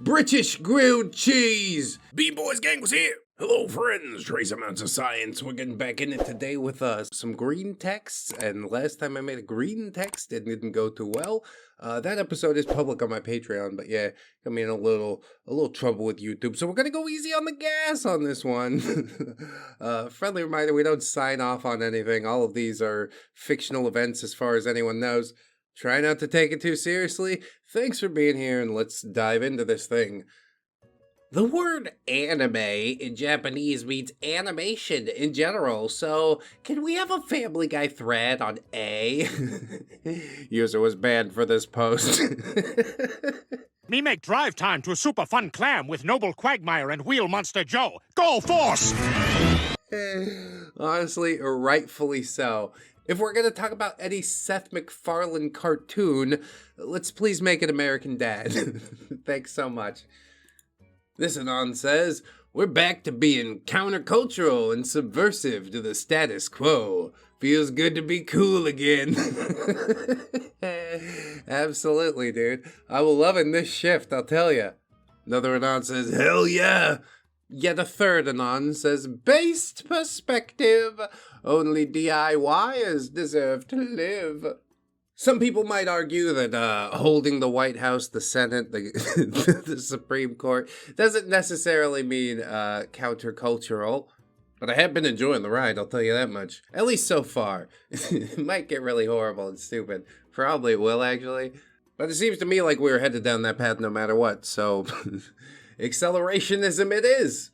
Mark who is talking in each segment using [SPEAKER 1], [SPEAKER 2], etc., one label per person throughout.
[SPEAKER 1] British grilled cheese. B-Boys gang was here. Hello friends, trace amounts of science. We're getting back in it today with some green texts, and last time I made a green text, it didn't go too well. That episode is public on my Patreon, but yeah, got me in a little trouble with YouTube, so we're gonna go easy on the gas on this one. Friendly reminder, we don't sign off on anything. All of these are fictional events as far as anyone knows. Try not to take it too seriously. Thanks for being here, and let's dive into this thing. The word anime in Japanese means animation in general, so can we have a Family Guy thread on A? User was banned for this post.
[SPEAKER 2] Me make drive time to a super fun clam with Noble Quagmire and Wheel Monster Joe. Go Force!
[SPEAKER 1] Honestly, rightfully so. If we're gonna talk about any Seth MacFarlane cartoon, let's please make it American Dad. Thanks so much. This Anon says, we're back to being countercultural and subversive to the status quo. Feels good to be cool again. Absolutely, dude. I will loving this shift, I'll tell ya. Another Anon says, hell yeah. Yet a third Anon says, based perspective. Only DIYers deserve to live. Some people might argue that holding the White House, the Senate, the Supreme Court doesn't necessarily mean countercultural. But I have been enjoying the ride, I'll tell you that much. At least so far. It might get really horrible and stupid. Probably will, actually. But it seems to me like we were headed down that path no matter what, so accelerationism it is.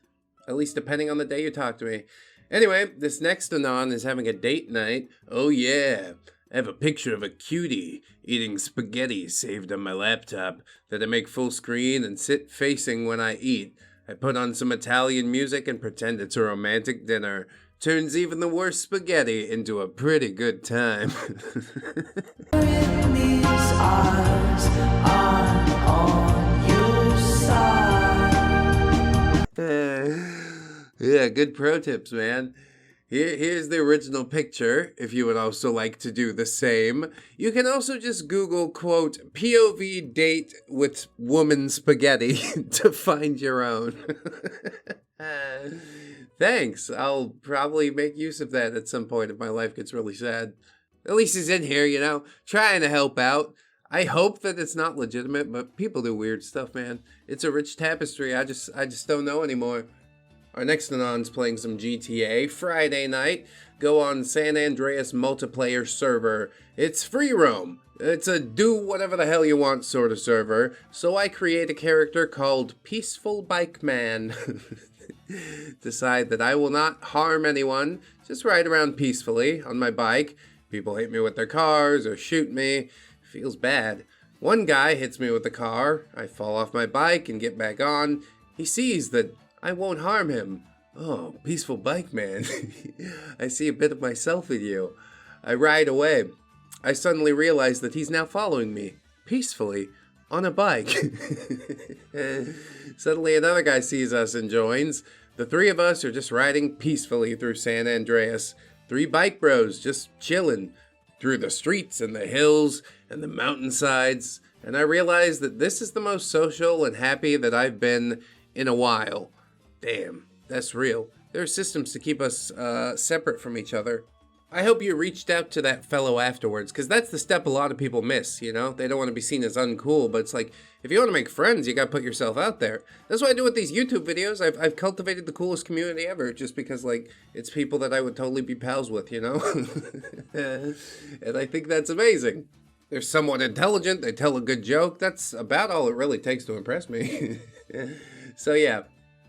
[SPEAKER 1] At least depending on the day you talk to me. Anyway, this next Anon is having a date night. Oh yeah. I have a picture of a cutie eating spaghetti saved on my laptop that I make full screen and sit facing when I eat. I put on some Italian music and pretend it's a romantic dinner. Turns even the worst spaghetti into a pretty good time. Yeah, good pro tips, man. Here's the original picture, if you would also like to do the same. You can also just Google, quote, POV date with woman spaghetti to find your own. Thanks. I'll probably make use of that at some point if my life gets really sad. At least he's in here, you know, trying to help out. I hope that it's not legitimate, but people do weird stuff, man. It's a rich tapestry. I just don't know anymore. Our next Anon's playing some GTA Friday night. Go on San Andreas multiplayer server. It's free roam. It's a do whatever the hell you want sort of server. So I create a character called Peaceful Bike Man. Decide that I will not harm anyone. Just ride around peacefully on my bike. People hit me with their cars or shoot me. Feels bad. One guy hits me with the car. I fall off my bike and get back on. He sees that I won't harm him. Oh, peaceful bike man. I see a bit of myself in you. I ride away. I suddenly realize that he's now following me, peacefully, on a bike. Suddenly another guy sees us and joins. The three of us are just riding peacefully through San Andreas. Three bike bros just chilling through the streets and the hills and the mountainsides. And I realize that this is the most social and happy that I've been in a while. Damn, that's real. There are systems to keep us separate from each other. I hope you reached out to that fellow afterwards, because that's the step a lot of people miss, you know? They don't want to be seen as uncool, but it's like, if you want to make friends, you got to put yourself out there. That's what I do with these YouTube videos. I've cultivated the coolest community ever, just because, like, it's people that I would totally be pals with, you know? And I think that's amazing. They're somewhat intelligent, they tell a good joke. That's about all it really takes to impress me. So yeah.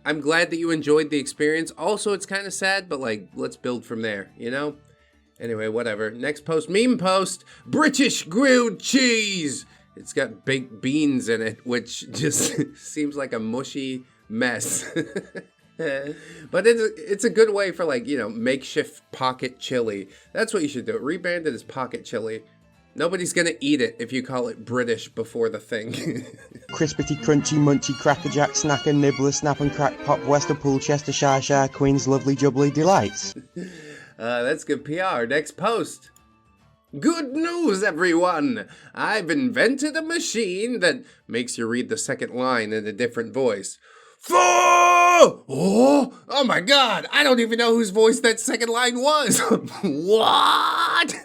[SPEAKER 1] I'm glad that you enjoyed the experience. Also, it's kind of sad, but like, let's build from there, you know? Anyway, whatever. Next post, meme post, British grilled cheese. It's got baked beans in it, which just seems like a mushy mess. But it's a good way for, like, you know, makeshift pocket chili. That's what you should do. Rebrand it as pocket chili. Nobody's gonna eat it if you call it British before the thing.
[SPEAKER 3] Crispity, crunchy, munchy, crackerjack, snacker, nibbler, snap and crack, pop, Wester, Pool, Chester, Shire, Queen's, lovely, jubbly delights.
[SPEAKER 1] That's good PR. Next post. Good news, everyone! I've invented a machine that makes you read the second line in a different voice. Oh my god! I don't even know whose voice that second line was! What?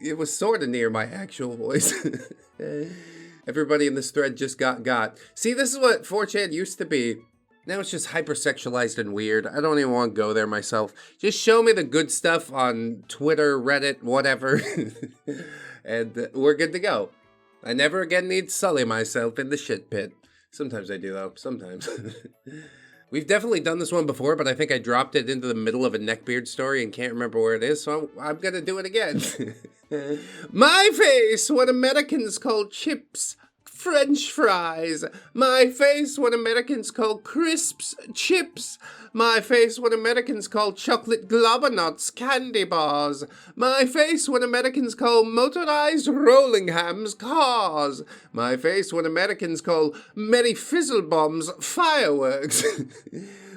[SPEAKER 1] It was sort of near my actual voice. Everybody in this thread just got. See, this is what 4chan used to be. Now it's just hypersexualized and weird. I don't even want to go there myself. Just show me the good stuff on Twitter, Reddit, whatever. And we're good to go. I never again need to sully myself in the shit pit. Sometimes I do, though. Sometimes. We've definitely done this one before, but I think I dropped it into the middle of a Neckbeard story and can't remember where it is, so I'm gonna do it again. My face, what Americans call chips. French fries. My face, what Americans call crisps, chips. My face, what Americans call chocolate globonuts, candy bars. My face, what Americans call motorized rolling hams, cars. My face, what Americans call merry fizzle bombs, fireworks.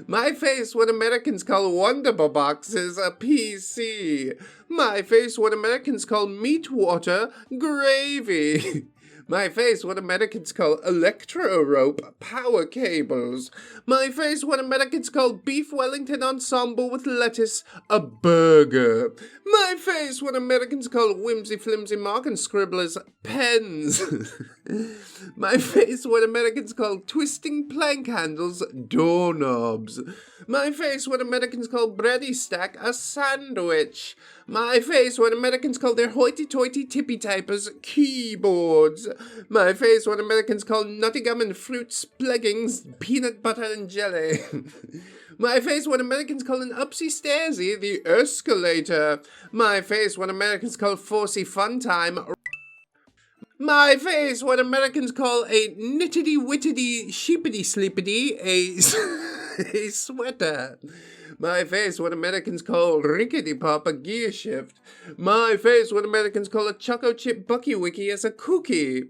[SPEAKER 1] My face, what Americans call Wonderbar boxes, a PC. My face, what Americans call meat water, gravy. My face, what Americans call electro rope, power cables. My face, what Americans call beef Wellington ensemble with lettuce, a burger. My face, what Americans call whimsy flimsy mark and scribblers, pens. My face, what Americans call twisting plank handles, doorknobs. My face, what Americans call bready stack, a sandwich. My face, what Americans call their hoity-toity tippy-typers, keyboards. My face, what Americans call nutty gum and fruit spleggings, peanut butter and jelly. My face, what Americans call an upsy-stairsy, the escalator. My face, what Americans call forcey fun time. My face, what Americans call a knittity-wittity, sheepity-sleepity, a sweater. My face, what Americans call rickety-pop, a gear shift. My face, what Americans call a choco chip bucky wiki as a cookie.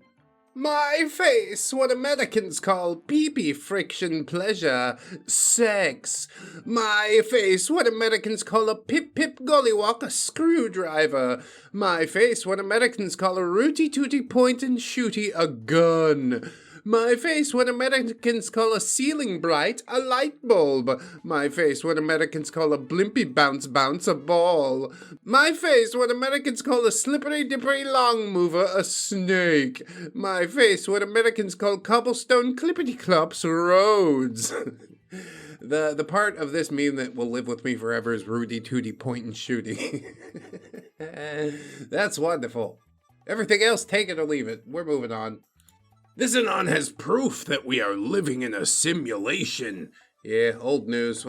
[SPEAKER 1] My face, what Americans call pee-pee friction pleasure, sex. My face, what Americans call a pip-pip gollywalk, a screwdriver. My face, what Americans call a rooty-tooty point and shooty, a gun. My face, what Americans call a ceiling bright, a light bulb. My face, what Americans call a blimpy bounce, a ball. My face, what Americans call a slippery dippery long mover, a snake. My face, what Americans call cobblestone clippity clops, roads. The part of this meme that will live with me forever is Rudy Tooty point and shooty. That's wonderful. Everything else, take it or leave it. We're moving on. This Anon has proof that we are living in a simulation. Yeah, old news.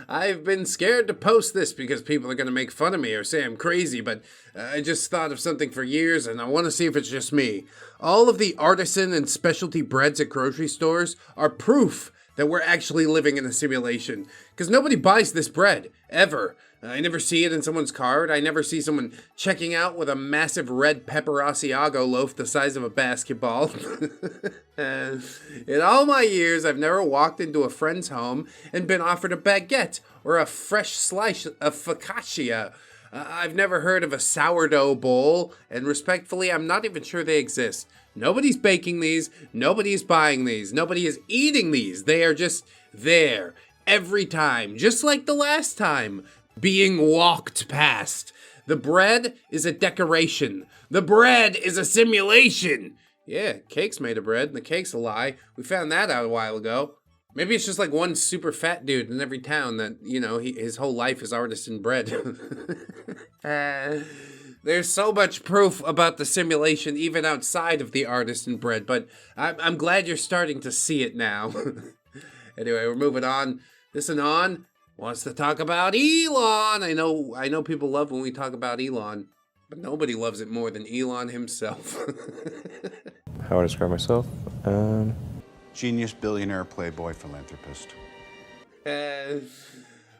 [SPEAKER 1] I've been scared to post this because people are going to make fun of me or say I'm crazy, but I just thought of something for years and I want to see if it's just me. All of the artisan and specialty breads at grocery stores are proof that we're actually living in a simulation. Because nobody buys this bread, ever. I never see it in someone's cart. I never see someone checking out with a massive red pepper Asiago loaf the size of a basketball. In all my years, I've never walked into a friend's home and been offered a baguette or a fresh slice of focaccia. I've never heard of a sourdough bowl, and respectfully, I'm not even sure they exist. Nobody's baking these, nobody's buying these, nobody is eating these. They are just there, every time, just like the last time, being walked past. The bread is a decoration. The bread is a simulation. Yeah, cake's made of bread, and the cake's a lie. We found that out a while ago. Maybe it's just like one super fat dude in every town that, you know, his whole life is artisan bread. There's so much proof about the simulation even outside of the artisan bread, but I'm glad you're starting to see it now. Anyway, we're moving on. This Anon wants to talk about Elon. I know people love when we talk about Elon, but nobody loves it more than Elon himself.
[SPEAKER 4] How I describe myself?
[SPEAKER 5] Genius, billionaire, playboy, philanthropist.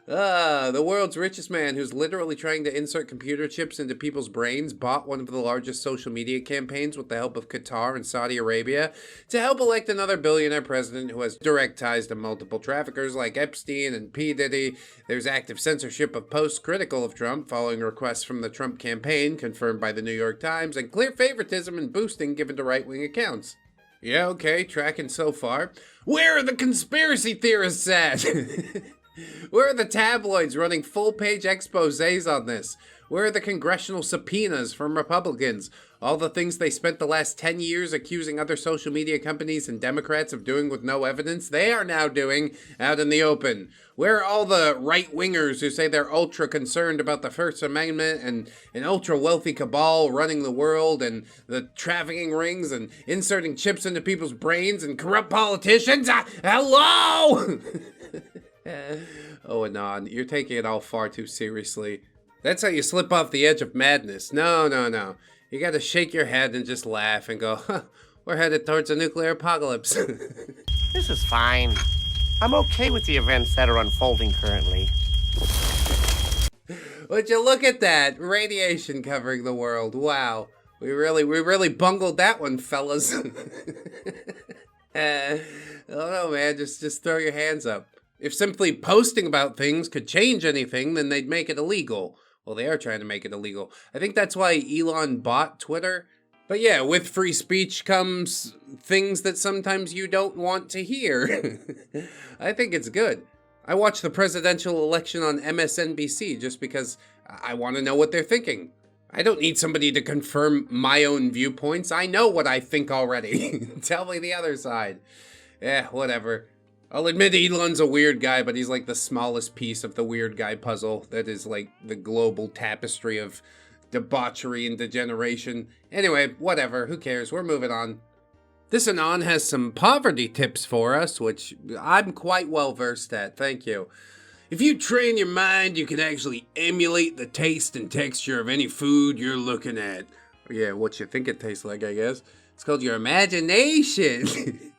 [SPEAKER 1] The world's richest man, who's literally trying to insert computer chips into people's brains, bought one of the largest social media campaigns with the help of Qatar and Saudi Arabia to help elect another billionaire president who has direct ties to multiple traffickers like Epstein and P. Diddy. There's active censorship of posts critical of Trump following requests from the Trump campaign, confirmed by the New York Times, and clear favoritism and boosting given to right-wing accounts. Yeah, okay, tracking so far. Where are the conspiracy theorists at? Where are the tabloids running full-page exposés on this? Where are the congressional subpoenas from Republicans? All the things they spent the last 10 years accusing other social media companies and Democrats of doing with no evidence, they are now doing out in the open. Where are all the right-wingers who say they're ultra-concerned about the First Amendment and an ultra-wealthy cabal running the world and the trafficking rings and inserting chips into people's brains and corrupt politicians? Hello! Oh, Anon, you're taking it all far too seriously. That's how you slip off the edge of madness. No. You gotta shake your head and just laugh and go, huh, we're headed towards a nuclear apocalypse.
[SPEAKER 5] This is fine. I'm okay with the events that are unfolding currently.
[SPEAKER 1] Would you look at that? Radiation covering the world. Wow. We really bungled that one, fellas. I don't know, man. Just throw your hands up. If simply posting about things could change anything, then they'd make it illegal. Well, they are trying to make it illegal. I think that's why Elon bought Twitter. But yeah, with free speech comes things that sometimes you don't want to hear. I think it's good. I watch the presidential election on MSNBC just because I want to know what they're thinking. I don't need somebody to confirm my own viewpoints. I know what I think already. Tell me the other side. Whatever. I'll admit Elon's a weird guy, but he's like the smallest piece of the weird guy puzzle that is like the global tapestry of debauchery and degeneration. Anyway, whatever, who cares, we're moving on. This Anon has some poverty tips for us, which I'm quite well versed at, thank you. If you train your mind, you can actually emulate the taste and texture of any food you're looking at. Yeah, what you think it tastes like, I guess. It's called your imagination.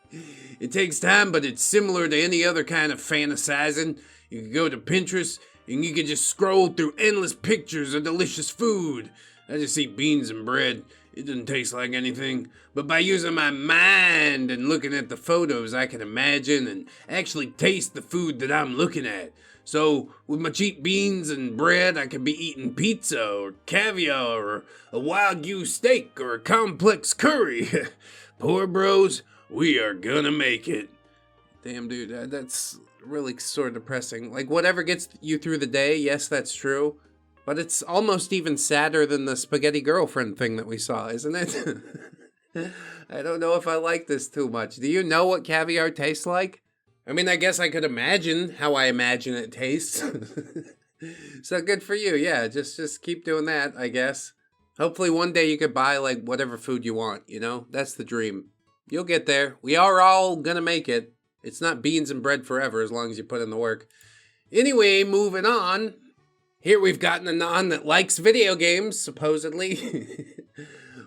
[SPEAKER 1] It takes time, but it's similar to any other kind of fantasizing. You can go to Pinterest, and you can just scroll through endless pictures of delicious food. I just eat beans and bread. It doesn't taste like anything. But by using my mind and looking at the photos, I can imagine and actually taste the food that I'm looking at. So, with my cheap beans and bread, I could be eating pizza or caviar or a Wagyu steak or a complex curry. Poor bros, we are gonna make it. Damn, dude, that's really sort of depressing. Like, whatever gets you through the day, yes, that's true. But it's almost even sadder than the spaghetti girlfriend thing that we saw, isn't it? I don't know if I like this too much. Do you know what caviar tastes like? I mean, I guess I could imagine how I imagine it tastes. So good for you, yeah, just keep doing that, I guess. Hopefully one day you could buy, like, whatever food you want, you know? That's the dream. You'll get there. We are all gonna make it. It's not beans and bread forever as long as you put in the work. Anyway, moving on. Here we've got an Anon that likes video games, supposedly.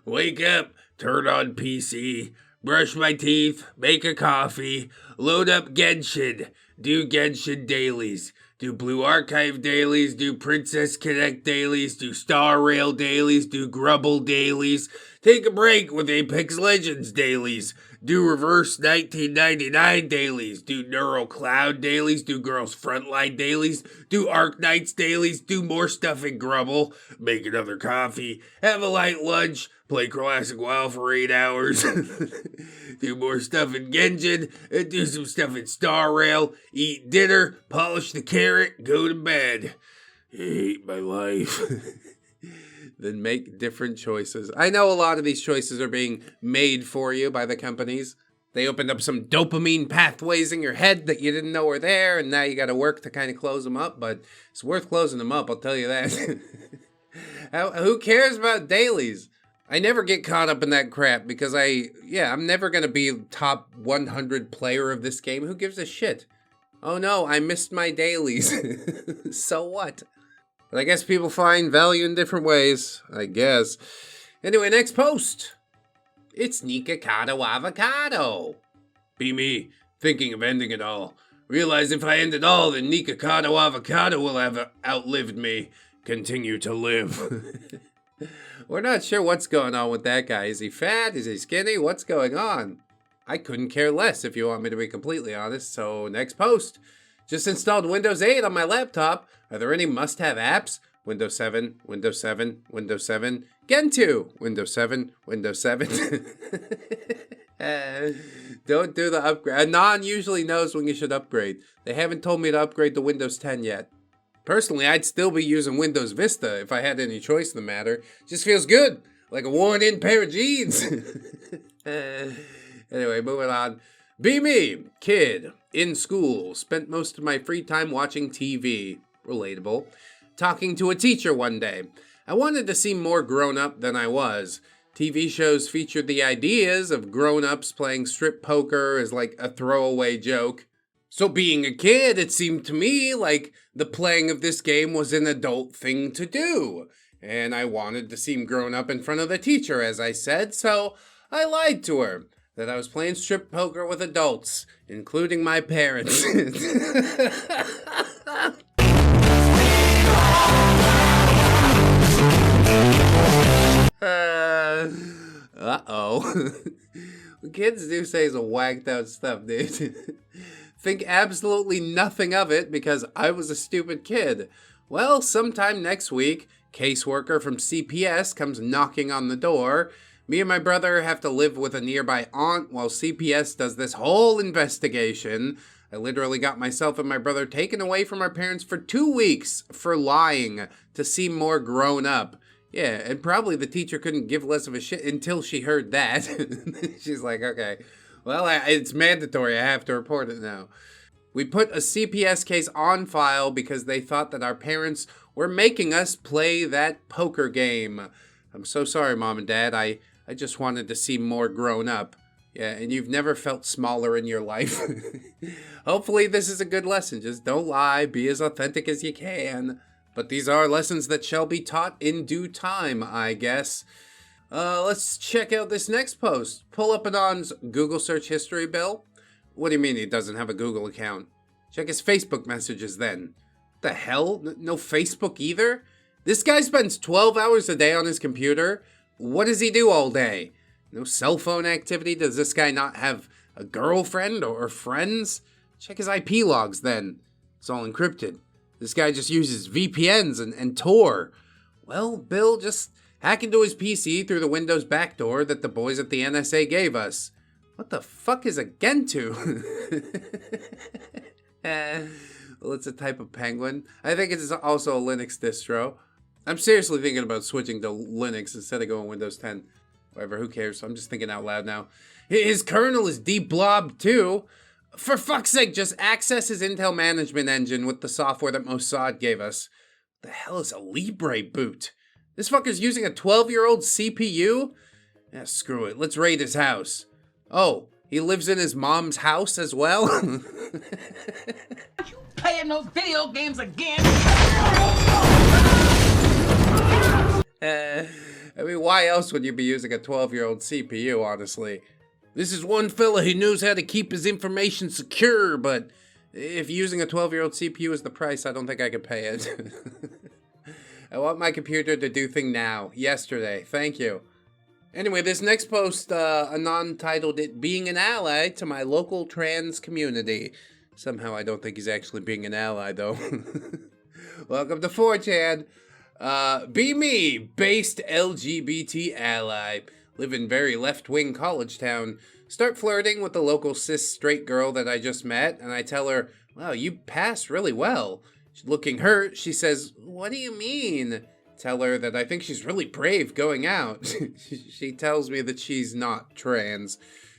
[SPEAKER 1] Wake up, turn on PC, brush my teeth, make a coffee, load up Genshin, do Genshin dailies, do Blue Archive dailies, do Princess Connect dailies, do Star Rail dailies, do Grubble dailies, take a break with Apex Legends dailies, do Reverse 1999 dailies, do Neural Cloud dailies, do Girls Frontline dailies, do Arc Knights dailies, do more stuff in Grubble, make another coffee, have a light lunch, play Classic WoW for 8 hours, do more stuff in Genshin, and do some stuff in Star Rail, eat dinner, polish the carrot, go to bed. I hate my life. Then make different choices. I know a lot of these choices are being made for you by the companies. They opened up some dopamine pathways in your head that you didn't know were there, and now you gotta work to kind of close them up, but it's worth closing them up, I'll tell you that. Who cares about dailies? I never get caught up in that crap because I'm never gonna be top 100 player of this game. Who gives a shit? Oh no, I missed my dailies. So what? But I guess people find value in different ways, I guess. Anyway, next post. It's Nikocado Avocado. Be me, thinking of ending it all. Realize if I end it all, then Nikocado Avocado will have outlived me. Continue to live. We're not sure what's going on with that guy. Is he fat? Is he skinny? What's going on? I couldn't care less if you want me to be completely honest. So next post. Just installed Windows 8 on my laptop. Are there any must-have apps? Windows 7, Windows 7, Windows 7, Gentoo, Windows 7, Windows 7. Don't do the upgrade. Anon usually knows when you should upgrade. They haven't told me to upgrade to Windows 10 yet. Personally, I'd still be using Windows Vista if I had any choice in the matter. Just feels good, like a worn-in pair of jeans. Anyway, moving on. Be me, kid, in school, spent most of my free time watching TV. Relatable. Talking to a teacher one day. I wanted to seem more grown-up than I was. TV shows featured the ideas of grown-ups playing strip poker as like a throwaway joke. So being a kid, it seemed to me like the playing of this game was an adult thing to do. And I wanted to seem grown-up in front of the teacher, as I said, so I lied to her that I was playing strip poker with adults, including my parents. Uh-oh. Kids do say some whacked out stuff, dude. Think absolutely nothing of it because I was a stupid kid. Well, sometime next week, caseworker from CPS comes knocking on the door. Me and my brother have to live with a nearby aunt while CPS does this whole investigation. I literally got myself and my brother taken away from our parents for 2 weeks for lying to seem more grown up. Yeah, and probably the teacher couldn't give less of a shit until she heard that. She's like, okay, well, it's mandatory. I have to report it now. We put a CPS case on file because they thought that our parents were making us play that poker game. I'm so sorry, Mom and Dad. I just wanted to seem more grown up. Yeah, and you've never felt smaller in your life. Hopefully this is a good lesson. Just don't lie. Be as authentic as you can. But these are lessons that shall be taught in due time, I guess. Let's check out this next post. Pull up Anon's Google search history, Bill. What do you mean he doesn't have a Google account? Check his Facebook messages then. The hell? No Facebook either? This guy spends 12 hours a day on his computer. What does he do all day? No cell phone activity? Does this guy not have a girlfriend or friends? Check his IP logs then. It's all encrypted. This guy just uses VPNs and Tor. Well, Bill, just hack into his PC through the Windows backdoor that the boys at the NSA gave us. What the fuck is a Gentoo? Well, it's a type of penguin. I think it's also a Linux distro. I'm seriously thinking about switching to Linux instead of going Windows 10. Whatever, who cares? I'm just thinking out loud now. His kernel is deblobbed too. For fuck's sake, just access his Intel management engine with the software that Mossad gave us. What the hell is a Libre boot? This fucker's using a 12-year-old CPU? Yeah, screw it. Let's raid his house. Oh, he lives in his mom's house as well?
[SPEAKER 6] You playing those video games again?
[SPEAKER 1] I mean, why else would you be using a 12-year-old CPU, honestly? This is one fella who knows how to keep his information secure, but if using a 12-year-old CPU is the price, I don't think I could pay it. I want my computer to do thing now, yesterday. Thank you. Anyway, this next post, Anon titled it, Being an Ally to My Local Trans Community. Somehow I don't think he's actually being an ally, though. Welcome to 4chan. Be me, based LGBT ally. Live in very left-wing college town. Start flirting with the local cis straight girl that I just met, and I tell her, wow, you passed really well. Looking hurt, she says, what do you mean? Tell her that I think she's really brave going out. She tells me that she's not trans.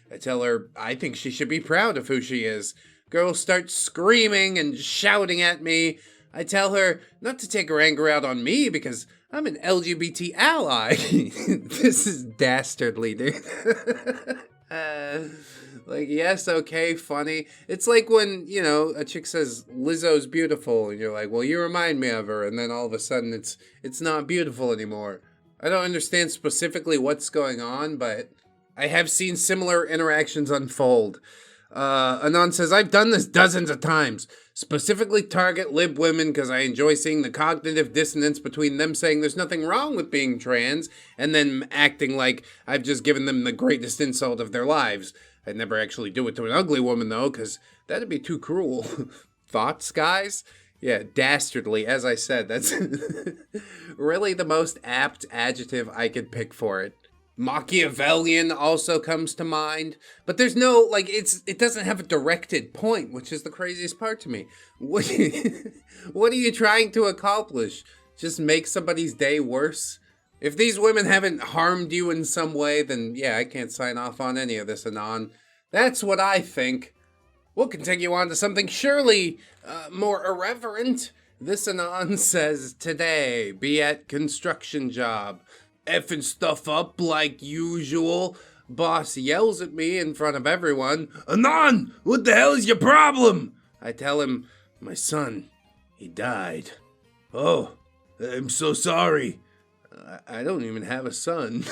[SPEAKER 1] I tell her I think she should be proud of who she is. Girl starts screaming and shouting at me. I tell her not to take her anger out on me because I'm an LGBT ally. This is dastardly, dude. Like, yes, okay, funny. It's like when, you know, a chick says Lizzo's beautiful, and you're like, well, you remind me of her, and then all of a sudden it's not beautiful anymore. I don't understand specifically what's going on, but I have seen similar interactions unfold. Anon says, I've done this dozens of times. Specifically target lib women because I enjoy seeing the cognitive dissonance between them saying there's nothing wrong with being trans and then acting like I've just given them the greatest insult of their lives. I'd never actually do it to an ugly woman, though, because that'd be too cruel. Thoughts, guys? Yeah, dastardly, as I said. That's really the most apt adjective I could pick for it. Machiavellian also comes to mind, but there's no, like, it doesn't have a directed point, which is the craziest part to me. What are you trying to accomplish? Just make somebody's day worse? If these women haven't harmed you in some way, then yeah, I can't sign off on any of this, Anon. That's what I think. We'll continue on to something surely more irreverent. This Anon says, today, be at construction job. Effing stuff up like usual. Boss yells at me in front of everyone. Anon, what the hell is your problem? I tell him, my son, he died. Oh, I'm so sorry. I don't even have a son.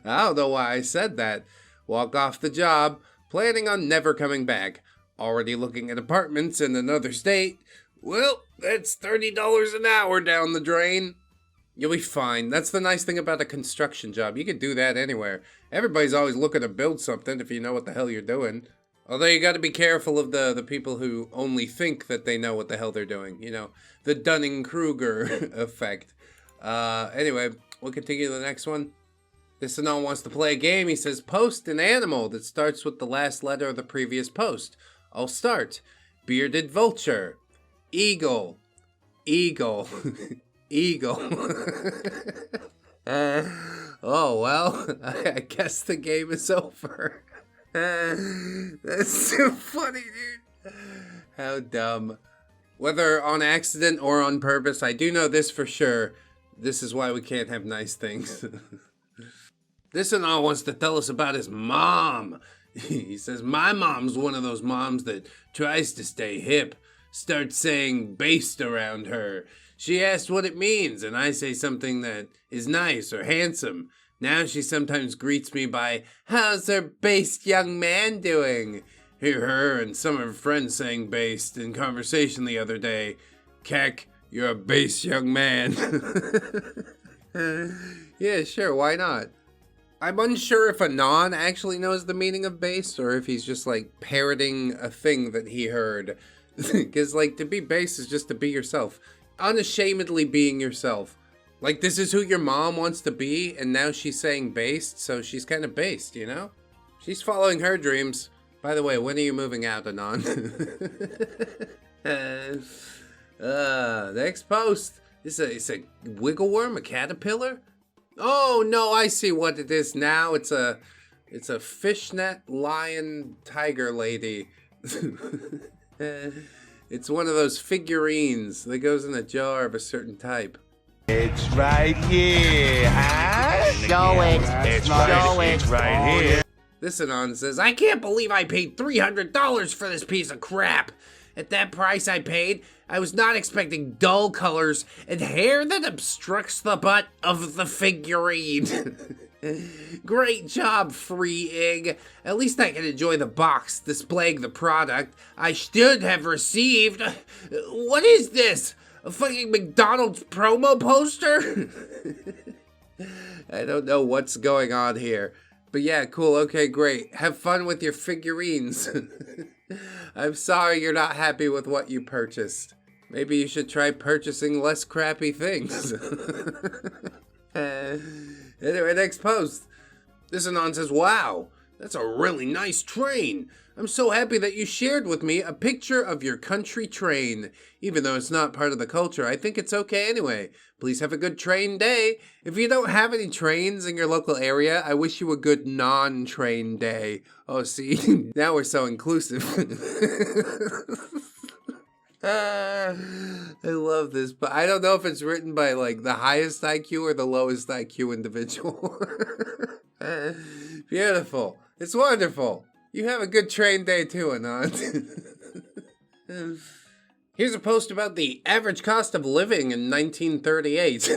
[SPEAKER 1] I don't know why I said that. Walk off the job, planning on never coming back. Already looking at apartments in another state. Well, that's $30 an hour down the drain. You'll be fine. That's the nice thing about a construction job. You can do that anywhere. Everybody's always looking to build something if you know what the hell you're doing. Although you gotta be careful of the people who only think that they know what the hell they're doing. You know, the Dunning-Kruger effect. Anyway, we'll continue to the next one. This Anon wants to play a game. He says, post an animal that starts with the last letter of the previous post. I'll start. Bearded vulture. Eagle. Eagle. Eagle. Oh, well, I guess the game is over. That's so funny, dude. How dumb. Whether on accident or on purpose, I do know this for sure. This is why we can't have nice things. This Anon wants to tell us about his mom. He says, my mom's one of those moms that tries to stay hip. Starts saying based around her. She asks what it means, and I say something that is nice or handsome. Now she sometimes greets me by, how's her based young man doing? Hear her and some of her friends saying based in conversation the other day. Keck, you're a based young man. Yeah, sure, why not? I'm unsure if Anon actually knows the meaning of based, or if he's just, like, parroting a thing that he heard. Because, like, to be based is just to be yourself. Unashamedly being yourself. Like, this is who your mom wants to be, and now she's saying based, so she's kind of based, you know? She's following her dreams. By the way, when are you moving out, Anon? Next post. It's a wiggle worm, a caterpillar? Oh, no, I see what it is now. It's a fishnet lion tiger lady. It's one of those figurines that goes in a jar of a certain type.
[SPEAKER 7] It's right here, huh?
[SPEAKER 5] Show it.
[SPEAKER 7] It's right here.
[SPEAKER 1] This Anon says, I can't believe I paid $300 for this piece of crap. At that price I paid, I was not expecting dull colors and hair that obstructs the butt of the figurine. Great job, Free Ig. At least I can enjoy the box displaying the product I should have received. What is this? A fucking McDonald's promo poster? I don't know what's going on here. But yeah, cool, okay, great. Have fun with your figurines. I'm sorry you're not happy with what you purchased. Maybe you should try purchasing less crappy things. Anyway, next post. This Anon says, wow, that's a really nice train. I'm so happy that you shared with me a picture of your country train. Even though it's not part of the culture, I think it's okay anyway. Please have a good train day. If you don't have any trains in your local area, I wish you a good non-train day. Oh, see, now we're so inclusive. I love this, but I don't know if it's written by, like, the highest IQ or the lowest IQ individual. Beautiful. It's wonderful. You have a good train day too, Anon. Here's a post about the average cost of living in 1938.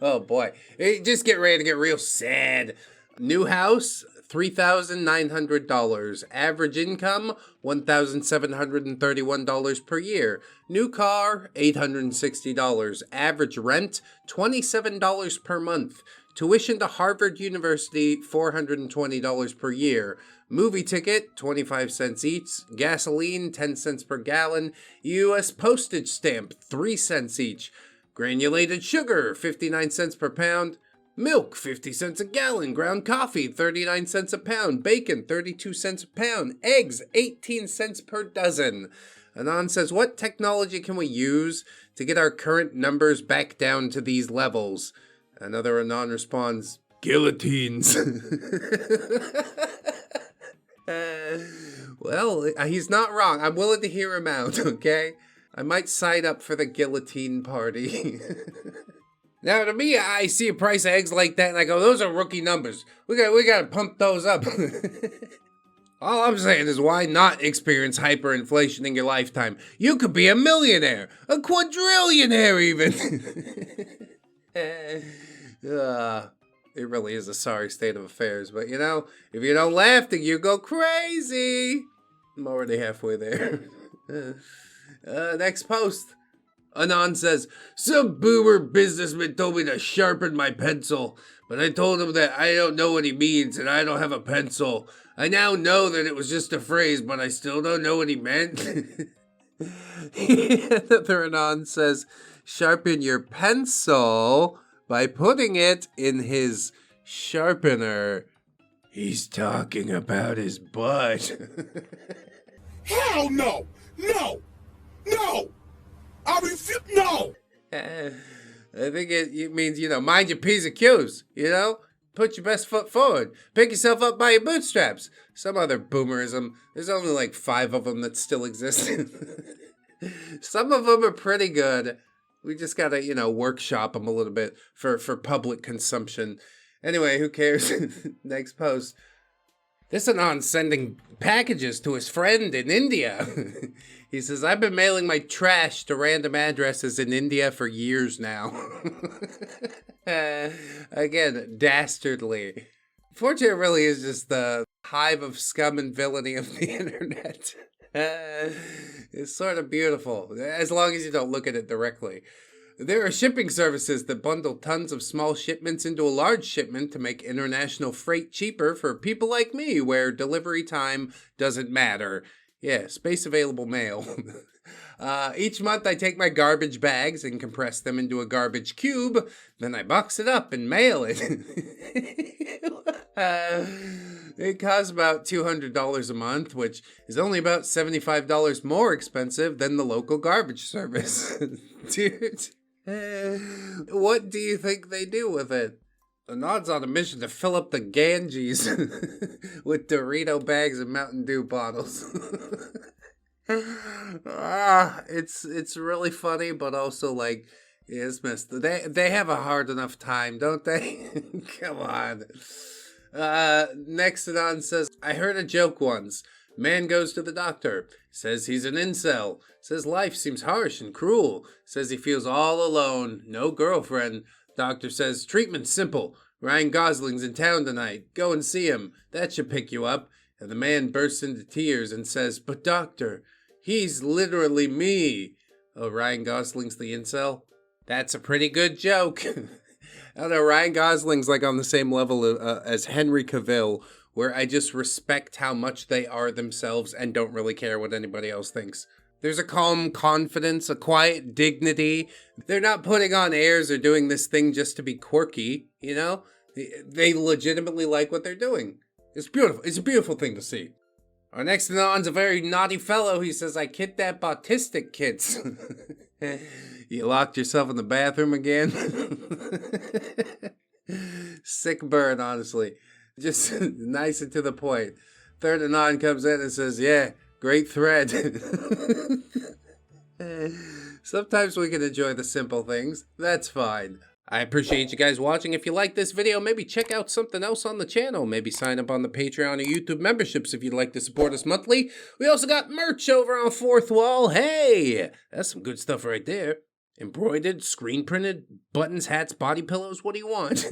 [SPEAKER 1] Oh boy. Just get ready to get real sad. New house, $3,900. Average income, $1,731 per year. New car, $860. Average rent, $27 per month. Tuition to Harvard University, $420 per year. Movie ticket, 25 cents each. Gasoline, 10 cents per gallon. U.S. postage stamp, 3 cents each. Granulated sugar, 59 cents per pound. Milk, 50 cents a gallon. Ground coffee, 39 cents a pound. Bacon, 32 cents a pound. Eggs, 18 cents per dozen. Anon says, what technology can we use to get our current numbers back down to these levels? Another Anon responds, guillotines. Well, he's not wrong. I'm willing to hear him out, okay? I might sign up for the guillotine party. Now, to me, I see a price of eggs like that, and I go, those are rookie numbers. We got to pump those up. All I'm saying is, why not experience hyperinflation in your lifetime? You could be a millionaire, a quadrillionaire even. It really is a sorry state of affairs, but you know, if you don't laugh, then you go crazy. I'm already halfway there. Next post. Anon says, some boomer businessman told me to sharpen my pencil, but I told him that I don't know what he means and I don't have a pencil. I now know that it was just a phrase, but I still don't know what he meant. Another Anon says, sharpen your pencil by putting it in his sharpener. He's talking about his butt.
[SPEAKER 2] Hell no! No! No! I refuse. No!
[SPEAKER 1] I think it means, you know, mind your P's and Q's, you know? Put your best foot forward. Pick yourself up by your bootstraps. Some other boomerism. There's only like 5 of them that still exist. Some of them are pretty good. We just gotta, you know, workshop them a little bit for public consumption. Anyway, who cares? Next post. This Anon sending packages to his friend in India. He says, I've been mailing my trash to random addresses in India for years now. Again, dastardly. Fortunately, it really is just the hive of scum and villainy of the internet. It's sort of beautiful, as long as you don't look at it directly. There are shipping services that bundle tons of small shipments into a large shipment to make international freight cheaper for people like me, where delivery time doesn't matter. Yeah, space available mail. Each month I take my garbage bags and compress them into a garbage cube, then I box it up and mail it. It costs about $200 a month, which is only about $75 more expensive than the local garbage service. Dude. What do you think they do with it? Anon's on a mission to fill up the Ganges with Dorito bags and Mountain Dew bottles. It's really funny, but also like, it's missed. They have a hard enough time, don't they? Come on. Next Anon says, I heard a joke once. Man goes to the doctor, says he's an incel, says life seems harsh and cruel, says he feels all alone, no girlfriend. Doctor says, treatment's simple. Ryan Gosling's in town tonight. Go and see him. That should pick you up. And the man bursts into tears and says, but doctor, he's literally me. Oh, Ryan Gosling's the incel? That's a pretty good joke. I don't know, Ryan Gosling's like on the same level as Henry Cavill, where I just respect how much they are themselves and don't really care what anybody else thinks. There's a calm confidence, a quiet dignity. They're not putting on airs or doing this thing just to be quirky, you know? They legitimately like what they're doing. It's beautiful. It's a beautiful thing to see. Our next Anon's a very naughty fellow. He says, I kidnap autistic kids. You locked yourself in the bathroom again? Sick burn, honestly. Just nice and to the point. Third Anon comes in and says, yeah, great thread. Sometimes we can enjoy the simple things. That's fine. I appreciate you guys watching. If you like this video, maybe check out something else on the channel. Maybe sign up on the Patreon or YouTube memberships if you'd like to support us monthly. We also got merch over on Fourth Wall. Hey, that's some good stuff right there. Embroidered, screen printed, buttons, hats, body pillows, what do you want?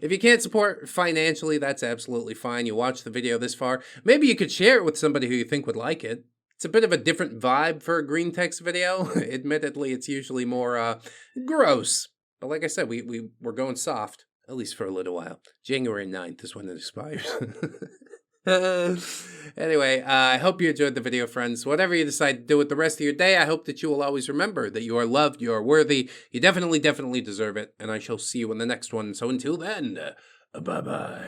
[SPEAKER 1] If you can't support financially, that's absolutely fine. You watched the video this far. Maybe you could share it with somebody who you think would like it. It's a bit of a different vibe for a Greentexts video. Admittedly, it's usually more gross. But like I said, we're going soft, at least for a little while. January 9th is when it expires. Anyway, I hope you enjoyed the video, friends. Whatever you decide to do with the rest of your day, I hope that you will always remember that you are loved, you are worthy, you definitely deserve it, and I shall see you in the next one. So until then, bye-bye.